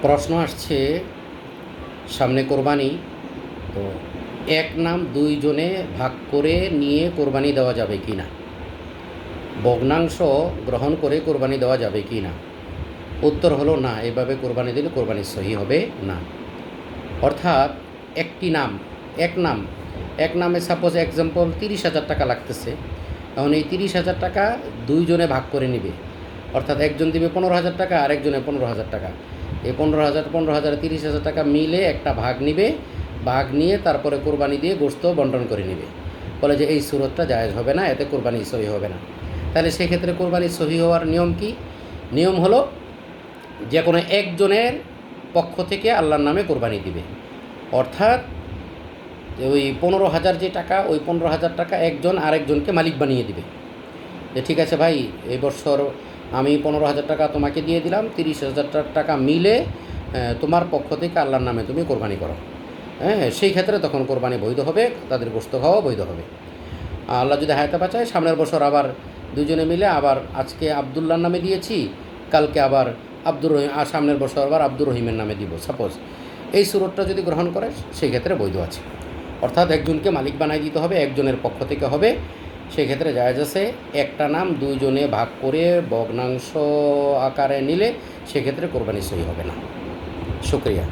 প্রশ্ন আসছে সামনে কোরবানি, তো এক নাম দুইজনে ভাগ করে নিয়ে কোরবানি দেওয়া যাবে কি না, ভগ্নাংশ গ্রহণ করে কোরবানি দেওয়া যাবে কি না। উত্তর হলো না, এভাবে কোরবানি দিলে কোরবানি সহি হবে না। অর্থাৎ একটি নাম, এক নামে সাপোজ এক্সাম্পল 30,000 টাকা লাগতেছে, এখন এই 30,000 টাকা দুইজনে ভাগ করে নিবে। অর্থাৎ একজন দিবে 15,000 টাকা, আরেকজনে 15,000 টাকা। এই 15,000 30,000 টাকা মিলে একটা ভাগ নিবে, ভাগ নিয়ে তারপরে কোরবানি দিয়ে গোশত বন্টন করে নিবে। বলে যে এই সুরতটা জায়েজ হবে না, এতে কোরবানি সহি হবে না। তাহলে সেক্ষেত্রে কোরবানি সহি হওয়ার নিয়ম কি? নিয়ম হলো যে কোনো একজনের পক্ষ থেকে আল্লাহর নামে কোরবানি দিবে। অর্থাৎ ওই 15,000 যে টাকা, ওই 15,000 টাকা একজন আরেকজনকে মালিক বানিয়ে দিবে। যে ঠিক আছে ভাই, এই বছর আমি 15,000 টাকা তোমাকে দিয়ে দিলাম, 30,000 টাকা মিলে তোমার পক্ষ থেকে আল্লাহর নামে তুমি কোরবানি করো। হ্যাঁ, সেই ক্ষেত্রে তখন কোরবানি বৈধ হবে, তাদের গোশত খাওয়া বৈধ হবে। আল্লাহ যদি হায়াতে বাঁচায়, সামনের বছর আবার দুজনে মিলে আবার আজকে আবদুল্লাহর নামে দিয়েছি, কালকে আবার আব্দুর রহিম, আর সামনের বছর আবার আব্দুর রহিমের নামে দিব সাপোজ। এই সুরতটা যদি গ্রহণ করে সেই ক্ষেত্রে বৈধ আছে। অর্থাৎ একজনকে মালিক বানাই দিতে হবে, একজনের পক্ষ থেকে হবে, সেক্ষেত্রে জায়েজ আছে। একটা নাম দুইজনে ভাগ করে ভগ্নাংশ আকারে নিলে সেক্ষেত্রে কোরবানি সহি হবে না। শুকরিয়া।